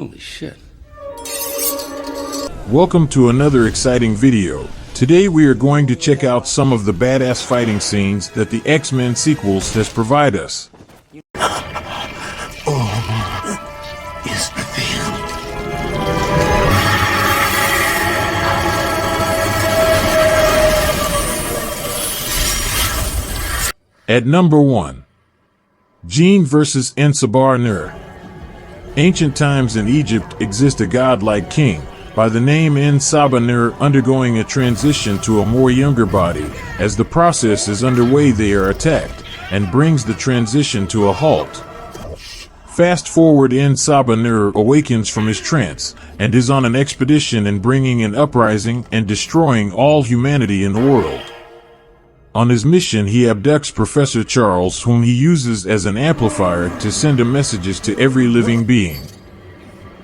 Holy shit. Welcome to another exciting video. Today we are going to check out some of the badass fighting scenes that the X-Men sequels has provided us. All is revealed. At number 1. Jean vs. Ensabar-Nur. Ancient times in Egypt exist a godlike king by the name Ensabar-Nur undergoing a transition to a more younger body. As the process is underway, they are attacked and brings the transition to a halt. Fast forward, Ensabar-Nur awakens from his trance and is on an expedition and bringing an uprising and destroying all humanity in the world. On his mission, he abducts Professor Charles, whom he uses as an amplifier to send messages to every living being.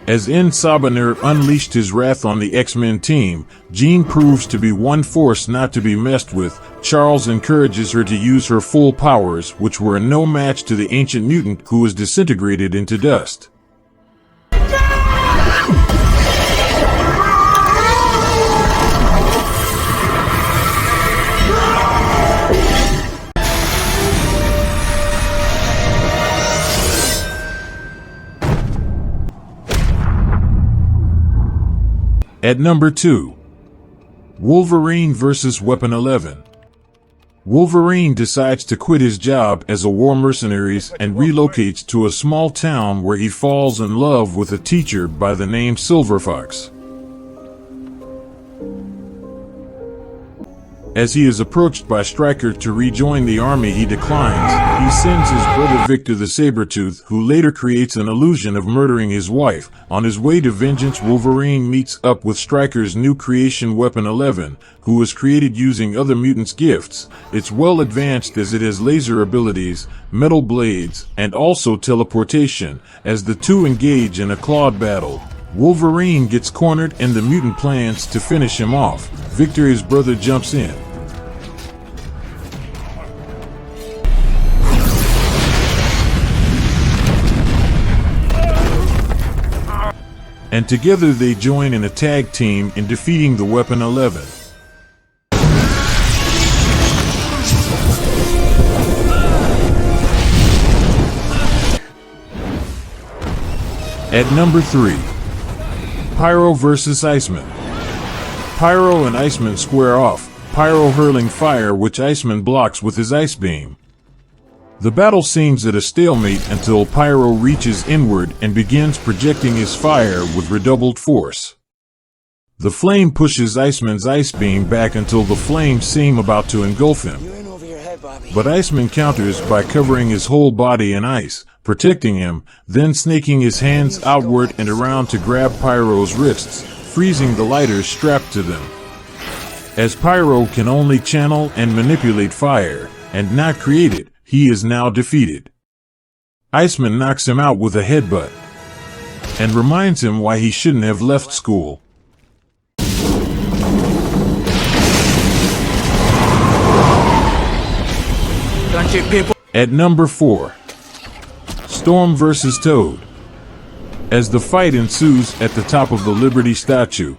As Ensabar-Nur unleashed his wrath on the X-Men team, Jean proves to be one force not to be messed with. Charles encourages her to use her full powers, which were no match to the ancient mutant who was disintegrated into dust. At number 2. Wolverine vs. Weapon 11. Wolverine decides to quit his job as a war mercenary and relocates to a small town where he falls in love with a teacher by the name Silverfox. As he is approached by Stryker to rejoin the army, he declines. He sends his brother Victor the Sabretooth, who later creates an illusion of murdering his wife. On his way to vengeance, Wolverine meets up with Stryker's new creation Weapon 11, who was created using other mutants' gifts. It's well advanced as it has laser abilities, metal blades, and also teleportation. As the two engage in a clawed battle, Wolverine gets cornered and the mutant plans to finish him off. Victor, his brother, jumps in. And together they join in a tag team in defeating the Weapon 11. At number 3. Pyro vs. Iceman. Pyro and Iceman square off, Pyro hurling fire which Iceman blocks with his ice beam. The battle seems at a stalemate until Pyro reaches inward and begins projecting his fire with redoubled force. The flame pushes Iceman's ice beam back until the flames seem about to engulf him. But Iceman counters by covering his whole body in ice, protecting him, then snaking his hands outward and around to grab Pyro's wrists, freezing the lighters strapped to them. As Pyro can only channel and manipulate fire, and not create it, he is now defeated. Iceman knocks him out with a headbutt and reminds him why he shouldn't have left school. Don't you people? At number 4. Storm vs. Toad. As the fight ensues at the top of the Liberty statue,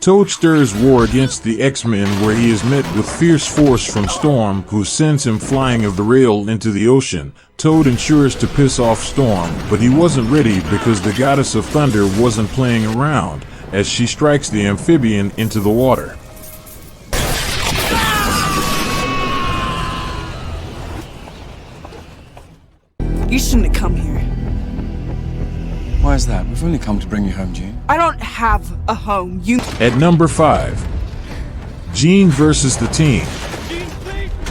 Toad stirs war against the X-Men, where he is met with fierce force from Storm, who sends him flying off the rail into the ocean. Toad ensures to piss off Storm, but he wasn't ready because the Goddess of Thunder wasn't playing around, as she strikes the amphibian into the water. You shouldn't have come here. Why is that? We've only come to bring you home, Jean. I don't have a home. At number 5. Jean vs. the Team.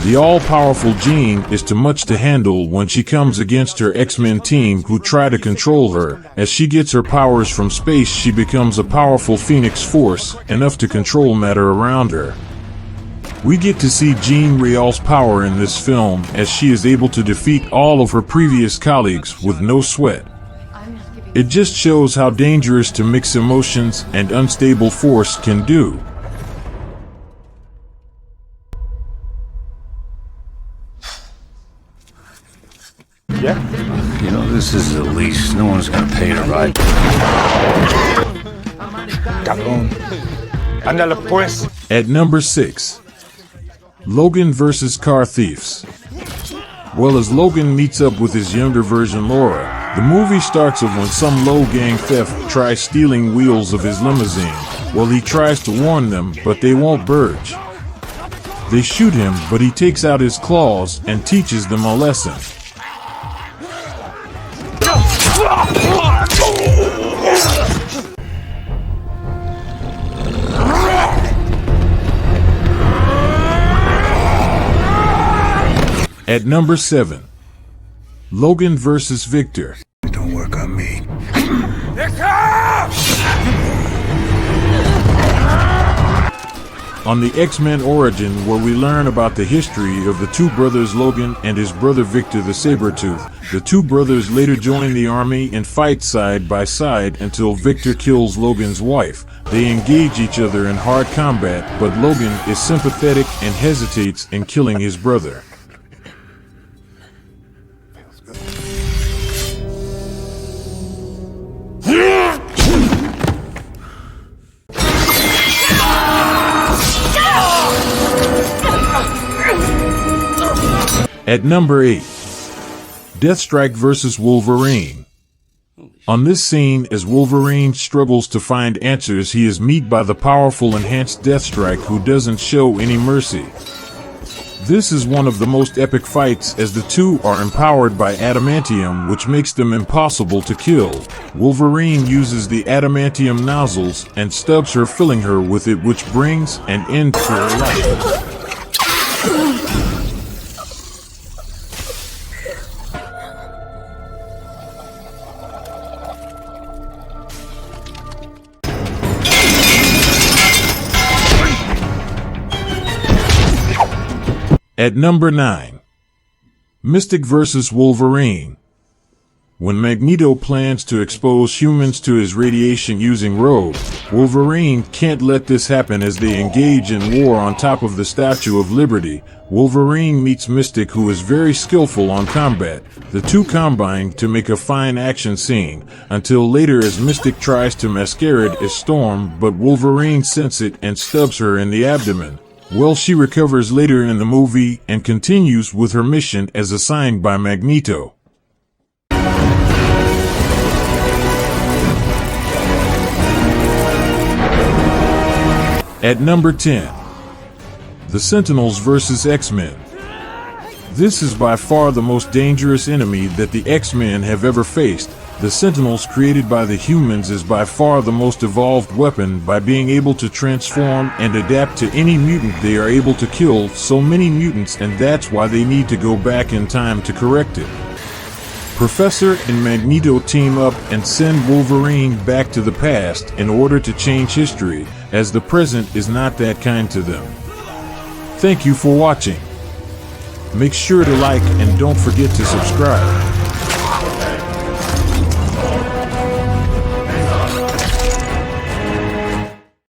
The all-powerful Jean is too much to handle when she comes against her X-Men team, who try to control her. As she gets her powers from space, she becomes a powerful Phoenix Force, enough to control matter around her. We get to see Jean Real's power in this film, as she is able to defeat all of her previous colleagues with no sweat. It just shows how dangerous to mix emotions and unstable force can do. You know, this is a lease. No one's gonna pay to ride. Cabrón. Ándale pues. At number 6, Logan versus Car Thieves. Well, as Logan meets up with his younger version Laura, the movie starts off when some low gang theft tries stealing wheels of his limousine. Well, he tries to warn them, but they won't budge. They shoot him, but he takes out his claws and teaches them a lesson. At number 7, Logan versus Victor. Don't work on me. On the X-Men origin, where we learn about the history of the two brothers Logan and his brother Victor the Sabretooth, the two brothers later join the army and fight side by side until Victor kills Logan's wife. They engage each other in hard combat, but Logan is sympathetic and hesitates in killing his brother. At number 8, Deathstrike versus Wolverine. On this scene, as Wolverine struggles to find answers, he is met by the powerful enhanced Deathstrike, who doesn't show any mercy. This is one of the most epic fights, as the two are empowered by adamantium, which makes them impossible to kill. Wolverine uses the adamantium nozzles and stabs her, filling her with it, which brings an end to her life. At number 9, Mystic versus Wolverine. When Magneto plans to expose humans to his radiation using Rogue, Wolverine can't let this happen as they engage in war on top of the Statue of Liberty. Wolverine meets Mystic, who is very skillful on combat. The two combine to make a fine action scene, until later as Mystic tries to masquerade as Storm, but Wolverine senses it and stabs her in the abdomen. Well, she recovers later in the movie and continues with her mission as assigned by Magneto. At number 10, the Sentinels versus X-Men. This is by far the most dangerous enemy that the X-Men have ever faced. The Sentinels, created by the humans, is by far the most evolved weapon, by being able to transform and adapt to any mutant. They are able to kill so many mutants, and that's why they need to go back in time to correct it. Professor and Magneto team up and send Wolverine back to the past in order to change history, as the present is not that kind to them. Thank you for watching. Make sure to like and don't forget to subscribe.